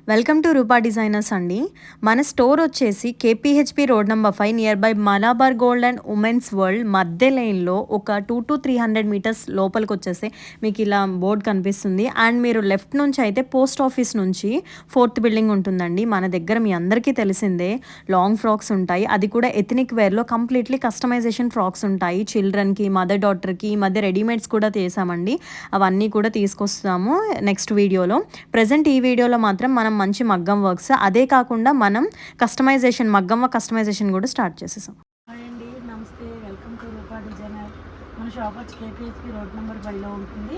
Welcome to Roopa designers అండి. మన store వచ్చేసి KPHB road number 5 near by Malabar Gold and Women's World మధ్య లైన్లో ఒక 200 to 300 మీటర్స్ లోపలికి వచ్చేసి మీకు ఇలా బోర్డు కనిపిస్తుంది. అండ్ మీరు లెఫ్ట్ నుంచి అయితే పోస్ట్ ఆఫీస్ నుంచి 4th బిల్డింగ్ ఉంటుందండి. మన దగ్గర మీ అందరికీ తెలిసిందే లాంగ్ ఫ్రాక్స్ ఉంటాయి. అది కూడా ఎథనిక్ వేర్లో కంప్లీట్లీ కస్టమైజేషన్ ఫ్రాక్స్ ఉంటాయి. చిల్డ్రన్కి, మదర్ డాటర్కి ఈ మధ్య రెడీమేడ్స్ కూడా చేసామండి. అవన్నీ కూడా తీసుకొస్తాము నెక్స్ట్ వీడియోలో. ప్రజెంట్ ఈ వీడియోలో మాత్రం మనం మంచి మగ్గం వర్క్స్, అదే కాకుండా మనం కస్టమైజేషన్ మగ్గం వర్క్ కస్టమైజేషన్ కూడా స్టార్ట్ చేసేసాం. హాయ్ అండి, నమస్తే. Welcome to Rupa designer. మన షాప్ వచ్చి కేపీహెచ్పి రోడ్ నెంబర్ 5లో ఉంటుంది.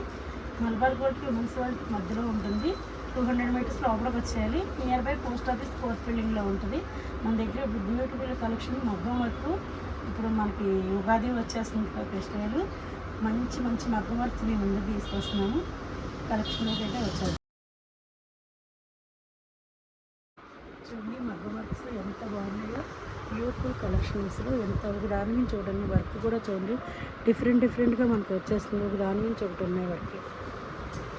మలబార్ గోల్డ్కి ఉమెన్స్ వరల్డ్కి మధ్యలో ఉంటుంది. 200 మీటర్స్ లోపలికి వచ్చేయాలి. Near by post office 4th బిల్డింగ్లో ఉంటుంది. మన దగ్గర ఇప్పుడు బ్యూటిఫుల్ కలెక్షన్ మగ్గం వర్క్. ఇప్పుడు మనకి ఉగాది వచ్చేస్తుంది కదా, ఫెస్టివల్. మంచి మంచి మగ్గం వర్క్స్ మేము ముందుకు తీసుకొస్తున్నాము. కలెక్షన్లోకి అయితే వచ్చారు. చూడండి మగ్గం వర్క్స్ ఎంత బాగున్నాయో, బ్యూటిఫుల్ కలెక్షన్స్లో ఎంత ఒక దాని నుంచి చూడండి. వర్క్ కూడా చూడండి డిఫరెంట్గా మనకు వచ్చేస్తుంది. ఒక దాని నుంచి ఒకటి ఉన్నాయి వర్క్.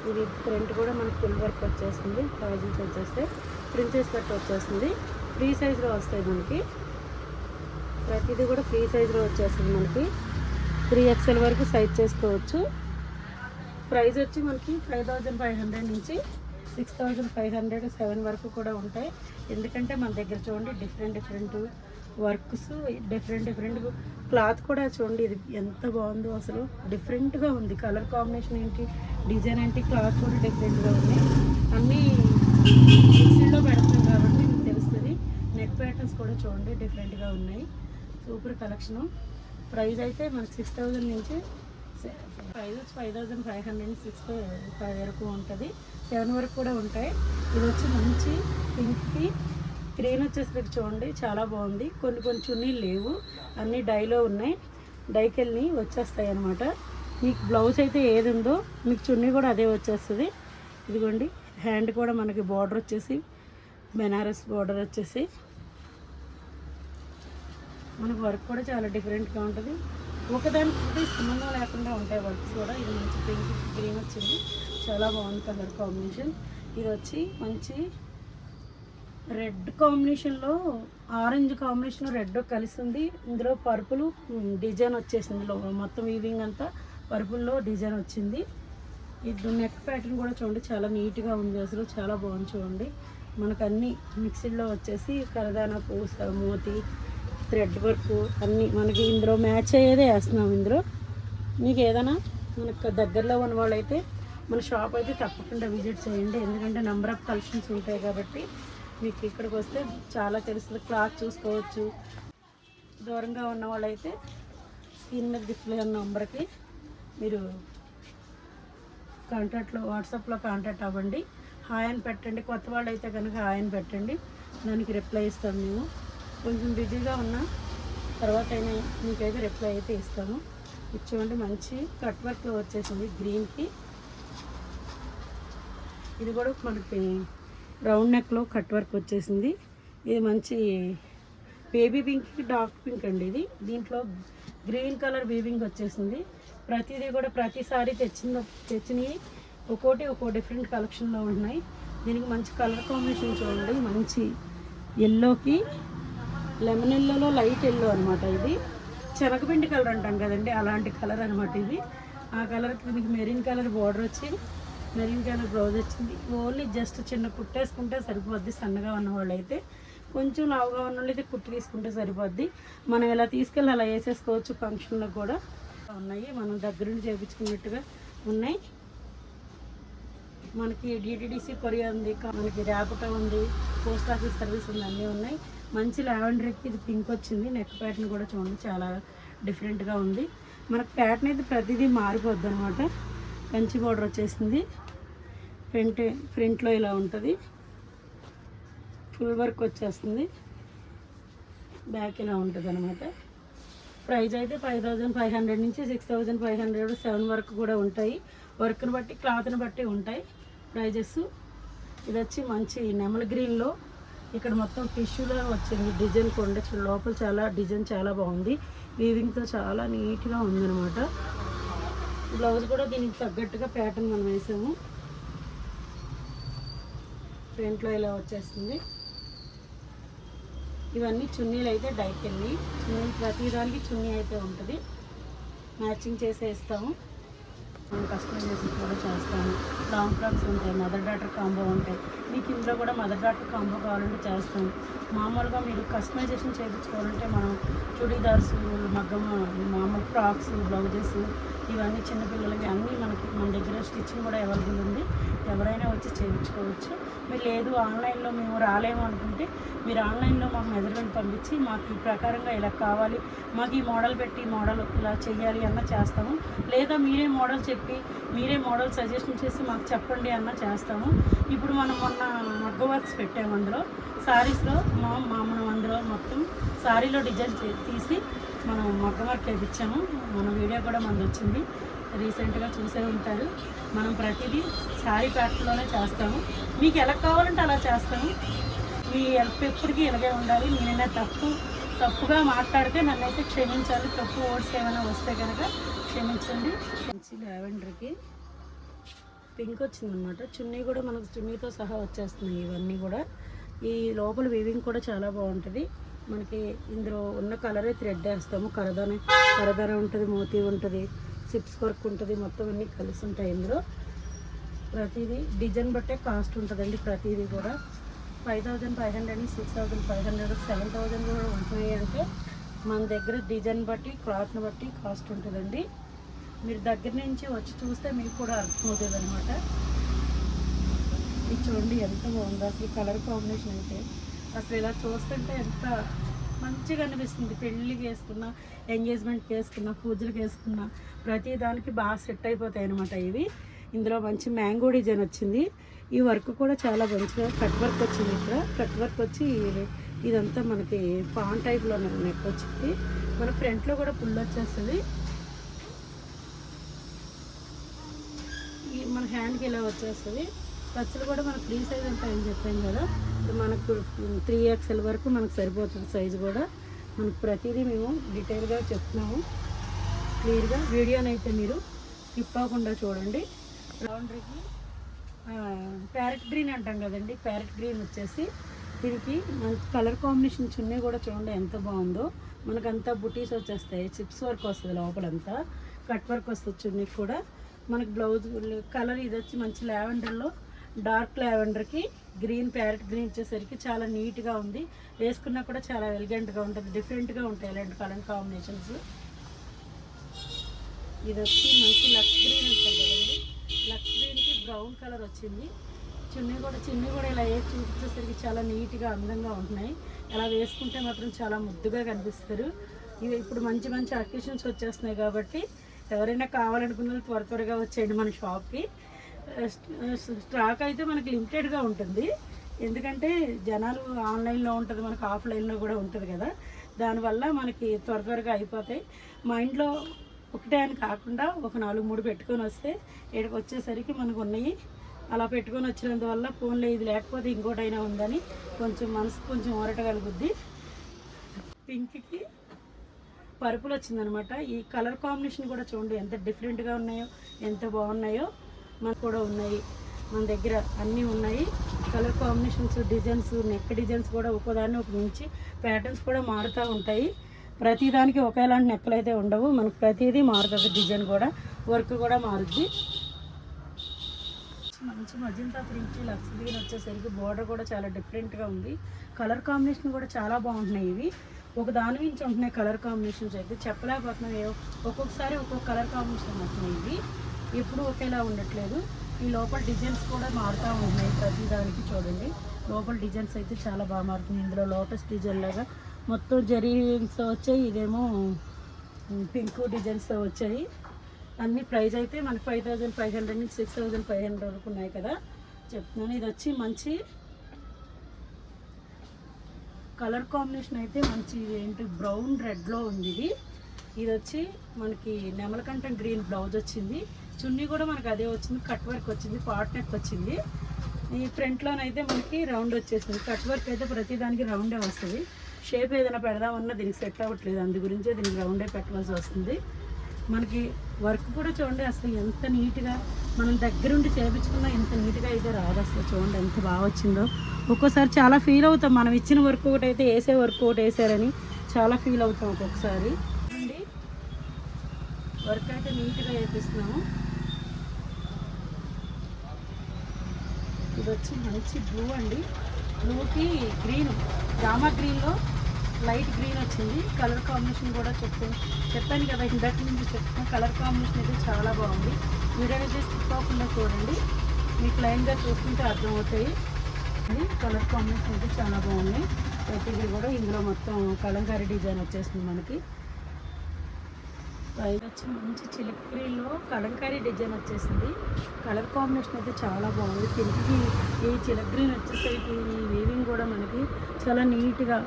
ఇది ప్రింట్ కూడా మనకి ఫుల్ వర్క్ వచ్చేస్తుంది. థౌజండ్స్ వచ్చేస్తే ప్రిన్సెస్ కట్ వచ్చేస్తుంది. ఫ్రీ సైజ్లో వస్తాయి మనకి. ప్రతిదీ కూడా ఫ్రీ సైజ్లో వచ్చేస్తుంది. మనకి 3XL వరకు సైజ్ చేసుకోవచ్చు. ప్రైస్ వచ్చి మనకి 5500 నుంచి 6500, 7 వరకు కూడా ఉంటాయి. ఎందుకంటే మన దగ్గర చూడండి డిఫరెంట్ వర్క్స్, డిఫరెంట్ క్లాత్ కూడా చూడండి. ఇది ఎంత బాగుందో, అసలు డిఫరెంట్గా ఉంది. కలర్ కాంబినేషన్ ఏంటి, డిజైన్ ఏంటి, క్లాత్ కూడా డిఫరెంట్గా ఉంది. అన్నీ మిక్సీలో పెడుతున్నాం కాబట్టి మీకు తెలుస్తుంది. నెక్ ప్యాటర్న్స్ కూడా చూడండి డిఫరెంట్గా ఉన్నాయి. Super collection. ప్రైస్ అయితే మనకి 6000 నుంచి 5500 నుంచి 65 వరకు ఉంటుంది. 7 వరకు కూడా ఉంటాయి. ఇది వచ్చి మంచి పింక్కి గ్రీన్ వచ్చేసరికి చూడండి చాలా బాగుంది. కొన్ని చున్నీలు లేవు, అన్నీ డైలో ఉన్నాయి. డైకెళ్ళి వచ్చేస్తాయి అన్నమాట. మీకు బ్లౌజ్ అయితే ఏది ఉందో మీకు చున్నీ కూడా అదే వచ్చేస్తుంది. ఇదిగోండి హ్యాండ్ కూడా మనకి బార్డర్ వచ్చేసి బెనారస్ బార్డర్ వచ్చేసి మనకు వర్క్ కూడా చాలా డిఫరెంట్గా ఉంటుంది. ఒకదానికి సంబంధం లేకుండా ఉంటాయి వర్క్స్ కూడా. ఇది మంచి పింక్ గ్రీన్ వచ్చింది, చాలా బాగుంది కలర్ కాంబినేషన్. ఇది వచ్చి మంచి రెడ్ కాంబినేషన్లో ఆరెంజ్ కాంబినేషన్ రెడ్ కలిసి ఉంది. ఇందులో పర్పుల్ డిజైన్ వచ్చేసింది. మొత్తం వీవింగ్ అంతా పర్పుల్లో డిజైన్ వచ్చింది. ఇది నెక్ ప్యాటర్న్ కూడా చూడండి చాలా నీట్గా ఉంది, అసలు చాలా బాగుంది. చూడండి మనకు అన్నీ మిక్సీలో వచ్చేసి కరదానా పూస, మోతి, థ్రెడ్ వర్క్ అన్నీ మనకి ఇందులో మ్యాచ్ అయ్యేదే వేస్తున్నాం. ఇందులో మీకు ఏదైనా మనకు దగ్గరలో ఉన్న వాళ్ళైతే మన షాప్ అయితే తప్పకుండా విజిట్ చేయండి. ఎందుకంటే నెంబర్ ఆఫ్ కలెక్షన్స్ ఉంటాయి కాబట్టి మీకు ఇక్కడికి వస్తే చాలా తెలుస్తుంది. క్లాత్ చూసుకోవచ్చు. దూరంగా ఉన్న వాళ్ళైతే స్క్రీన్ మీద డిస్ప్లే ఉన్న నెంబర్కి మీరు కాంటాక్ట్లో వాట్సాప్లో కాంటాక్ట్ అవ్వండి. హాయ్ అని పెట్టండి. కొత్త వాళ్ళు అయితే కనుక హాయ్ అని పెట్టండి, దానికి రిప్లై ఇస్తాం మేము. కొంచెం బిజీగా ఉన్న తర్వాత అయినా మీకైతే రిప్లై అయితే ఇస్తాము. ఇచ్చేయండి. మంచి కట్ వర్క్లో వచ్చేసింది గ్రీన్కి. ఇది కూడా మనకి రౌండ్ నెక్లో కట్ వర్క్ వచ్చేసింది. ఇది మంచి బేబీ పింక్కి డార్క్ పింక్ అండి ఇది. దీంట్లో గ్రీన్ కలర్ వీవింగ్ వచ్చేసింది. ప్రతిదీ కూడా ప్రతిసారి తెచ్చినవి ఒక్కో డిఫరెంట్ కలెక్షన్లో ఉన్నాయి. దీనికి మంచి కలర్ కాంబినేషన్ చూడండి. మంచి ఎల్లోకి లెమన్ ఎల్లోలో లైట్ ఎల్లో అనమాట. ఇది శనగపిండి కలర్ అంటాం కదండి, అలాంటి కలర్ అనమాట ఇది. ఆ కలర్కి దీనికి మెరీన్ కలర్ బార్డర్ వచ్చి మెరీన్ కలర్ బ్లౌజ్ వచ్చింది. ఓన్లీ జస్ట్ చిన్న కుట్టేసుకుంటే సరిపోద్ది. సన్నగా ఉన్న వాళ్ళు అయితే, కొంచెం లావుగా ఉన్న వాళ్ళు అయితే కుట్టి తీసుకుంటే సరిపోద్ది. మనం ఇలా తీసుకెళ్ళి అలా వేసేసుకోవచ్చు. ఫంక్షన్లో కూడా ఉన్నాయి, మనం దగ్గరుండి చేయించుకున్నట్టుగా ఉన్నాయి. మనకి డిటిడిసి కొరియర్ ఉంది, మనకి ర్యాపిడో ఉంది, పోస్ట్ ఆఫీస్ సర్వీస్ ఉంది, అన్నీ ఉన్నాయి. మంచి లావెండర్కి ఇది పింక్ వచ్చింది. నెక్ ప్యాటర్న్ కూడా చూడండి చాలా డిఫరెంట్గా ఉంది. మనకు ప్యాటర్న్ అయితే ప్రతిదీ మారిపోద్ది అనమాట. కంచి బార్డర్ వచ్చేసింది. ఫ్రంట్లో ఇలా ఉంటుంది. ఫుల్ వర్క్ వచ్చేస్తుంది. బ్యాక్ ఇలా ఉంటుంది అనమాట. ప్రైస్ అయితే 5500 నుంచి 6500, 7 వరకు కూడా ఉంటాయి. వర్క్ని బట్టి క్లాత్ని బట్టి ఉంటాయి ప్రైజెస్. ఇది వచ్చి మంచి నెమల్ గ్రీన్లో ఇక్కడ మొత్తం టిష్యూలో వచ్చింది డిజైన్ కూడా. లోపల చాలా డిజైన్ చాలా బాగుంది. వీవింగ్తో చాలా నీట్గా ఉందన్నమాట. బ్లౌజ్ కూడా దీనికి తగ్గట్టుగా ప్యాటర్న్ మనం వేసాము. ఫ్రంట్లో ఇలా వచ్చేస్తుంది. ఇవన్నీ చున్నీలు అయితే డైకెళ్ళి చున్నీ, ప్రతిదానికి చున్నీ అయితే ఉంటుంది. మ్యాచింగ్ చేసే ఇస్తాము. మనం కస్టమైజేషన్ కూడా చేస్తాము. లాంగ్ ఫ్రాక్స్ ఉంటాయి, మదర్ డాటర్ కాంబో ఉంటాయి. మీకు ఇందులో కూడా మదర్ డాటర్ కాంబో కావాలంటే చేస్తాము. మామూలుగా మీరు కస్టమైజేషన్ చేయించుకోవాలంటే మనం చుడీదార్స్, మగ్గం, మామూలు ఫ్రాక్స్, బ్లౌజెస్, ఇవన్నీ చిన్నపిల్లలకి అన్నీ మన దగ్గర స్టిచ్చింగ్ కూడా అవైలబుల్ ఉంది. ఎవరైనా వచ్చి చేయించుకోవచ్చు. మీరు లేదు ఆన్లైన్లో మేము రాలేము అనుకుంటే మీరు ఆన్లైన్లో మాకు మెజర్మెంట్ పంపించి మాకు ఈ ప్రకారంగా ఇలా కావాలి, మాకు ఈ మోడల్ పెట్టి మోడల్ ఇలా చేయాలి అన్న చేస్తాము. లేదా మీరే మోడల్ చెప్పి మీరే మోడల్ సజెషన్ చేసి మాకు చెప్పండి అన్న చేస్తాము. ఇప్పుడు మనం మొన్న మగ్గ వర్క్స్ పెట్టాము. అందులో శారీస్లో మనం అందులో మొత్తం శారీలో డిజైన్ తీసి మనం మగ్గ వర్క్ వేయించాము. మన వీడియో కూడా మనది వచ్చింది, రీసెంట్గా చూసే ఉంటారు. మనం ప్రతిదీ శారీ ప్యాటర్న్లోనే చేస్తాము. మీకు ఎలా కావాలంటే అలా చేస్తాము. మీ హెల్ప్ ఎప్పటికీ ఇలాగే ఉండాలి. నేనైనా తప్పుగా మాట్లాడితే నన్నైతే క్షమించాలి. తప్పు వర్డ్స్ ఏమైనా వస్తే కనుక క్షమించండి. మంచి లావెండర్కి పింక్ వచ్చిందనమాట. చున్నీ కూడా మనకు చున్నీతో సహా వచ్చేస్తున్నాయి. ఇవన్నీ కూడా ఈ లోపల వీవింగ్ కూడా చాలా బాగుంటుంది. మనకి ఇందులో ఉన్న కలరే థ్రెడ్ వేస్తాము. కరదర ఉంటుంది, మోతీ ఉంటుంది, సిప్స్ వర్క్ ఉంటుంది, మొత్తం అన్నీ కలిసి ఉంటాయి. ఇందులో ప్రతిదీ డిజైన్ బట్టే కాస్ట్ ఉంటుందండి. ప్రతిదీ కూడా 5500, 6500, 7000 కూడా ఉంటున్నాయి. అంటే మన దగ్గర డిజైన్ బట్టి, క్లాత్ని బట్టి కాస్ట్ ఉంటుందండి. మీరు దగ్గర నుంచి వచ్చి చూస్తే మీకు కూడా అర్థమవుతుంది అనమాట. ఇది చూడండి ఎంత బాగుందో అసలు. కలర్ కాంబినేషన్ అయితే అసలు ఇలా చూస్తుంటే ఎంత మంచిగా అనిపిస్తుంది. పెళ్ళికి వేసుకున్నా, ఎంగేజ్మెంట్కి వేసుకున్నా, పూజలకు వేసుకున్నా ప్రతి దానికి బాగా సెట్ అయిపోతాయి అనమాట ఇవి. ఇందులో మంచి మ్యాంగో డిజైన్ వచ్చింది. ఈ వర్క్ కూడా చాలా మంచిగా కట్ వర్క్ వచ్చింది. ఇక్కడ కట్ వర్క్ వచ్చి ఇదంతా మనకి పాన్ టైప్లో నెక్ వచ్చింది. మన ఫ్రంట్లో కూడా పుల్ వచ్చేస్తుంది. మన హ్యాండ్కి ఇలా వచ్చేస్తుంది. ఖర్చులు కూడా మనకు ఫ్రీ సైజ్ ఉంటాయని చెప్పాను కదా. మనకు 3XL వరకు మనకు సరిపోతుంది సైజు కూడా. మనకు ప్రతిదీ మేము డీటెయిల్గా చెప్తున్నాము క్లియర్గా. వీడియోనైతే మీరు స్కిప్ అవ్వకుండా చూడండి. లాండ్రీకి ప్యారెట్ గ్రీన్ అంటాం కదండి. ప్యారెట్ గ్రీన్ వచ్చేసి దీనికి మనకి కలర్ కాంబినేషన్ చున్నీ కూడా చూడండి ఎంత బాగుందో. మనకంతా బుటీస్ వచ్చేస్తాయి, చిప్స్ వర్క్ వస్తుంది, లోపలంతా కట్ వర్క్ వస్తుంది. చున్నీకి కూడా మనకి బ్లౌజ్ కలర్ ఇది వచ్చి మంచి లావెండర్లో, డార్క్ లావెండర్కి గ్రీన్, ప్యారెట్ గ్రీన్ వచ్చేసరికి చాలా నీట్గా ఉంది. వేసుకున్నా కూడా చాలా ఎలిగెంట్గా ఉంటుంది. డిఫరెంట్గా ఉంటాయి ఇలాంటి కలర్ కాంబినేషన్స్. ఇది వచ్చి మంచి లక్స్ గ్రీన్ ఉంటుంది కదండి. లక్స్ గ్రీన్కి బ్రౌన్ కలర్ వచ్చింది. చున్నీ కూడా ఇలా వేసి చూపించేసరికి చాలా నీట్గా అందంగా ఉంటున్నాయి. అలా వేసుకుంటే మాత్రం చాలా ముద్దుగా కనిపిస్తారు. ఇవి ఇప్పుడు మంచి మంచి అకేషన్స్ వచ్చేస్తున్నాయి కాబట్టి ఎవరైనా కావాలనుకున్న త్వరగా వచ్చేయండి మన షాప్కి. స్టాక్ అయితే మనకి లిమిటెడ్గా ఉంటుంది. ఎందుకంటే జనాలు ఆన్లైన్లో ఉంటుంది, మనకు ఆఫ్లైన్లో కూడా ఉంటుంది కదా. దానివల్ల మనకి త్వరగా అయిపోతాయి. మా ఇంట్లో ఒకటే అని కాకుండా ఒక 4-3 పెట్టుకొని వస్తే ఇక్కడికి వచ్చేసరికి మనకు ఉన్నాయి. అలా పెట్టుకొని వచ్చినందువల్ల ఫోన్లో ఇది లేకపోతే ఇంకోటైనా ఉందని కొంచెం మనసు కొంచెం ఊరట కలుగుద్ది. పింక్కి పర్పుల్ వచ్చిందనమాట. ఈ కలర్ కాంబినేషన్ కూడా చూడండి ఎంత డిఫరెంట్గా ఉన్నాయో, ఎంత బాగున్నాయో. మనకు కూడా ఉన్నాయి, మన దగ్గర అన్నీ ఉన్నాయి. Colour combinations, designs, neck designs కూడా ఒక్కోదాన్ని ఒక మించి ప్యాటర్న్స్ కూడా మారుతూ ఉంటాయి. ప్రతిదానికి ఒకేలాంటి నెక్కలు అయితే ఉండవు. మనకు ప్రతిదీ మారుతుంది. డిజైన్ కూడా, వర్క్ కూడా మారుద్ది. మంచి మజంతా పింక్కి లక్స్ గ్రీన్ వచ్చేసరికి బోర్డర్ కూడా చాలా డిఫరెంట్గా ఉంది. కలర్ కాంబినేషన్ కూడా చాలా బాగుంటున్నాయి. ఇవి ఒక దాని నుంచి ఉంటున్నాయి కలర్ కాంబినేషన్స్ అయితే చెప్పలేకపోతున్నాయి. ఒక్కొక్కసారి ఒక్కొక్క కలర్ కాంబినేషన్ ఉంటున్నాయి. ఇవి ఎప్పుడు ఒకేలా ఉండట్లేదు. ఈ లోపల డిజైన్స్ కూడా మారుతూ ఉంటున్నాయి. ప్రతి దానికి చూడండి లోపల డిజైన్స్ అయితే చాలా బాగా మారుతున్నాయి. ఇందులో లోటస్ డిజైన్ లాగా మొత్తం జరీస్ వచ్చాయి. ఇదేమో పింక్ డిజైన్స్ వచ్చాయి. అన్ని ప్రైస్ అయితే మనకి 5500 నుంచి 6500 వరకు ఉన్నాయి కదా చెప్తున్నాను. ఇది వచ్చి మంచి కలర్ కాంబినేషన్ అయితే మంచి ఏంటి బ్రౌన్ రెడ్లో ఉంది. ఇది వచ్చి మనకి నెమలకంఠం గ్రీన్ బ్లౌజ్ వచ్చింది. చున్నీ కూడా మనకి అదే వచ్చింది. కట్ వర్క్ వచ్చింది, పాట్ నెక్ వచ్చింది. ఈ ఫ్రంట్లోనైతే మనకి రౌండ్ వచ్చేసింది. కట్ వర్క్ అయితే ప్రతిదానికి రౌండే వస్తుంది. షేప్ ఏదైనా పెడదామన్నా దీనికి సెట్ అవ్వట్లేదు, అందు గురించే దీనికి రౌండే పెట్టవలసి వస్తుంది. మనకి వర్క్ కూడా చూడండి అసలు ఎంత నీట్గా మనం దగ్గరుండి చేయించుకున్నా ఇంత నీట్గా అయితే రాదు. అసలు చూడండి ఎంత బాగా వచ్చిందో. ఒక్కోసారి చాలా ఫీల్ అవుతాం, మనం ఇచ్చిన వర్క్ ఒకటి అయితే వేసే వర్క్ ఒకటి వేసారని చాలా ఫీల్ అవుతాం ఒక్కొక్కసారి. అండి వర్క్ అయితే నీట్గా వేపిస్తున్నాము. ఇది వచ్చి మంచి బ్లూ అండి, బ్లూకి గ్రీన్, రామా గ్రీన్లో లైట్ గ్రీన్ వచ్చింది. కలర్ కాంబినేషన్ కూడా చెప్పాను కదా ఇందాక నుంచి చెప్తాను. కలర్ కాంబినేషన్ అయితే చాలా బాగుంది. వీడియో అయితే స్కిప్ అవ్వకుండా చూడండి, మీకు లైన్గా చూస్తుంటే అర్థమవుతాయి. అది కలర్ కాంబినేషన్ అయితే చాలా బాగుంది. ప్రతిదీ కూడా ఇందులో మొత్తం కలంకారీ డిజైన్ వచ్చేసింది మనకి. పైగా వచ్చి మంచి చిలిక్ గ్రీన్లో కలంకారీ డిజైన్ వచ్చేసింది. కలర్ కాంబినేషన్ అయితే చాలా బాగుంది. పింక్కి ఈ చిలిక్ గ్రీన్ వచ్చేసరికి ఈ వీవింగ్ కూడా మనకి చాలా నీట్గా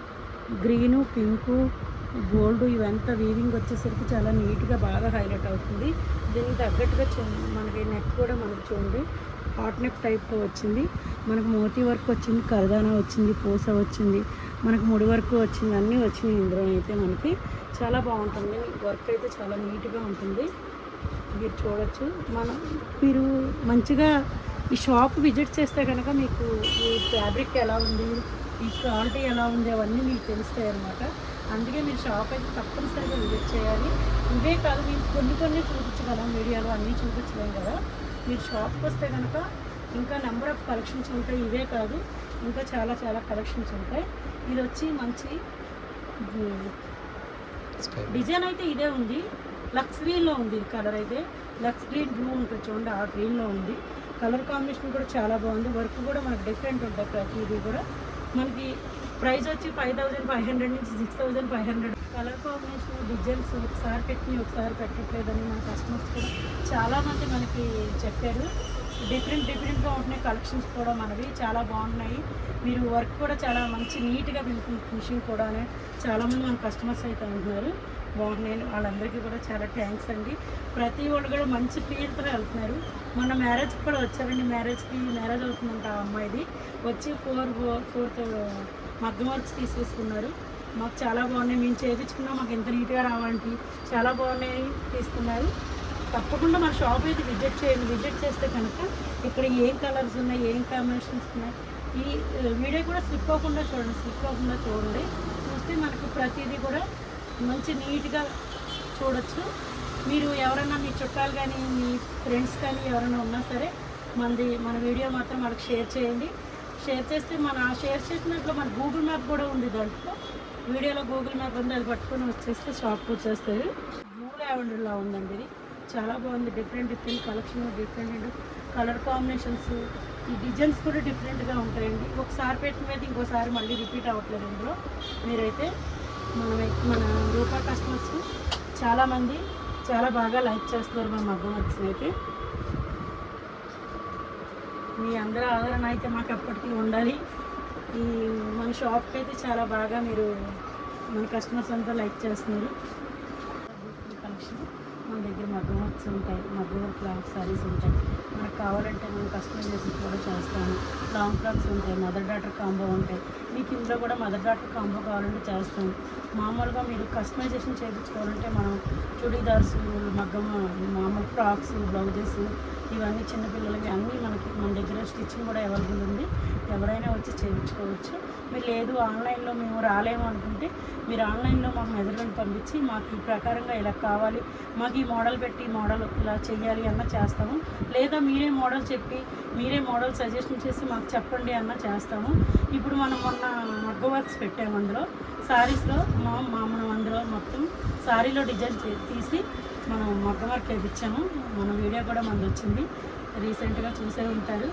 గ్రీను, పింకు, గోల్డ్ ఇవంతా వీవింగ్ వచ్చేసరికి చాలా నీట్గా బాగా హైలైట్ అవుతుంది. దీనికి తగ్గట్టుగా మనకి నెక్ కూడా మనకు చూడండి హాట్ నెక్ టైప్లో వచ్చింది. మనకు మోతీ వర్క్ వచ్చింది, కరదానా వచ్చింది, పూస వచ్చింది, మనకు ముడి వర్క్ వచ్చింది, అన్నీ వచ్చినాయి ఇందులో అయితే. మనకి చాలా బాగుంటుంది వర్క్ అయితే, చాలా నీట్గా ఉంటుంది. మీరు చూడొచ్చు. మీరు మంచిగా ఈ షాప్ విజిట్ చేస్తే కనుక మీకు ఈ ఫ్యాబ్రిక్ ఎలా ఉంది, ఈ క్వాలిటీ ఎలా ఉంది అవన్నీ మీకు తెలుస్తాయి అన్నమాట. అందుకే మీరు షాప్ అయితే తప్పనిసరిగా విజిట్ చేయాలి. ఇవే కాదు, మీరు కొన్ని చూపించగలం, వీడియోలో అన్నీ చూపించలేం కదా. మీరు షాప్కి వస్తే కనుక ఇంకా నెంబర్ ఆఫ్ కలెక్షన్స్ ఉంటాయి. ఇవే కాదు, ఇంకా చాలా కలెక్షన్స్ ఉంటాయి. ఇది వచ్చి మంచి డిజైన్ అయితే ఇదే ఉంది, లక్స్ గ్రీన్లో ఉంది. ఇది కలర్ అయితే లక్స్ గ్రీన్ బ్లూ ఉంటుంది చూడండి, ఆ గ్రీన్లో ఉంది. కలర్ కాంబినేషన్ కూడా చాలా బాగుంది. వర్క్ కూడా మనకు డిఫరెంట్ ఉంటుంది ప్రతిదీ కూడా. మనకి ప్రైస్ వచ్చి 5500 నుంచి 6500. కలర్ కాంబినేషన్ డిజైన్స్ ఒకసారి ఒకసారి పెట్టట్లేదని మన కస్టమర్స్ కూడా చాలామంది మనకి చెప్పారు. డిఫరెంట్గా ఉంటున్నాయి కలెక్షన్స్ కూడా మనవి, చాలా బాగున్నాయి. మీరు వర్క్ కూడా చాలా మంచి నీట్గా ఫినిషింగ్ కూడా చాలామంది మన కస్టమర్స్ అయితే ఉంటున్నారు. బాగున్నాయి, వాళ్ళందరికీ కూడా చాలా థ్యాంక్స్ అండి. ప్రతి వాళ్ళు కూడా మంచి ఫీల్తో వెళ్తున్నారు. మన మ్యారేజ్కి కూడా వచ్చారండి, మ్యారేజ్ అవుతుందంట ఆ అమ్మాయిది. వచ్చి 4 మగ్గం వర్క్స్ తీసేసుకున్నారు. మాకు చాలా బాగున్నాయి, మేము చేయించుకున్నాం, మాకు ఎంత నీట్గా రావాలంటే చాలా బాగున్నాయి తీసుకున్నారు. తప్పకుండా మన షాప్ అయితే విజిట్ చేయండి. విజిట్ చేస్తే కనుక ఇక్కడ ఏం కలర్స్ ఉన్నాయి, ఏం కాంబినేషన్స్ ఉన్నాయి, ఈ వీడియో కూడా స్లిప్ అవ్వకుండా చూడండి. చూస్తే మనకు ప్రతిదీ కూడా మంచి నీట్గా చూడొచ్చు. మీరు ఎవరైనా మీ చుట్టాలు కానీ మీ ఫ్రెండ్స్ కానీ ఎవరైనా ఉన్నా సరే మన వీడియో మాత్రం వాళ్ళకి షేర్ చేయండి. షేర్ చేస్తే షేర్ చేసినట్లు మన గూగుల్ మ్యాప్ కూడా ఉంది దాంట్లో. వీడియోలో గూగుల్ మ్యాప్ ఉంది, అది పట్టుకొని వచ్చేస్తే షాప్కి వచ్చేస్తుంది. బ్లూ లావెండర్లా ఉందండి, ఇది చాలా బాగుంది. Different collection, different colour combinations, ఈ డిజైన్స్ కూడా డిఫరెంట్గా ఉంటాయండి. ఒకసారి పెట్టిన మీద ఇంకోసారి మళ్ళీ రిపీట్ అవ్వట్లేదు ఇందులో. మీరైతే మన రూపా కస్టమర్స్ చాలామంది చాలా బాగా లైక్ చేస్తున్నారు మన మగ్గం వర్క్స్ అయితే. మీ అందరూ ఆదరణ అయితే మాకు ఎప్పటికీ ఉండాలి. ఈ మన షాప్కి అయితే చాలా బాగా మీరు మన కస్టమర్స్ అంతా లైక్ చేస్తున్నారు. కలెక్షన్ మన దగ్గర మగ్గం వర్క్స్ ఉంటాయి, మగ్గం వర్క్ లాంగ్ సారీస్ ఉంటాయి. మనకు కావాలంటే మనం కస్టమైజేషన్ కూడా చేస్తాము. లాంగ్ ఫ్రాక్స్ ఉంటాయి, మదర్ డాటర్ కాంబో ఉంటాయి. మీకు ఇందులో కూడా మదర్ డాటర్ కాంబో కావాలంటే చేస్తాం. మామూలుగా మీరు కస్టమైజేషన్ చేయించుకోవాలంటే మనం చుడీదార్స్, మామూలు ఫ్రాక్స్, బ్లౌజెస్, ఇవన్నీ చిన్నపిల్లలకి అన్నీ మన దగ్గర స్టిచ్చింగ్ కూడా అవైలబుల్ ఉంది. ఎవరైనా వచ్చి చేయించుకోవచ్చు. మీరు లేదు ఆన్లైన్లో మేము రాలేము అనుకుంటే మీరు ఆన్లైన్లో మాకు మెజర్మెంట్ పంపించి మాకు ఈ ప్రకారంగా ఇలా కావాలి, మాకు ఈ మోడల్ పెట్టి మోడల్ ఇలా చేయాలి అన్న చేస్తాము. లేదా మీరే మోడల్ చెప్పి మీరే మోడల్ సజెషన్ చేసి మాకు చెప్పండి అన్న చేస్తాము. ఇప్పుడు మనం మొన్న మగ్గ వర్క్స్ పెట్టాము, అందులో శారీస్లో మనం అందులో మొత్తం శారీలో డిజైన్ తీసి మనం మగ్గ వర్క్ వేయించాము. మన వీడియో కూడా మనది వచ్చింది, రీసెంట్గా చూసే ఉంటారు.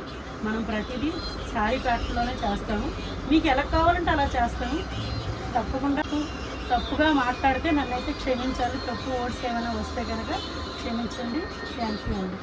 మనం ప్రతిదీ శారీ ప్యాటర్న్లోనే చేస్తాము. మీకు ఎలా కావాలంటే అలా చేస్తాము. తప్పుగా మాట్లాడితే నన్నైతే క్షమించాలి. తప్పు వర్డ్స్ ఏమైనా వస్తే కనుక క్షమించండి. థ్యాంక్ యూ అండి.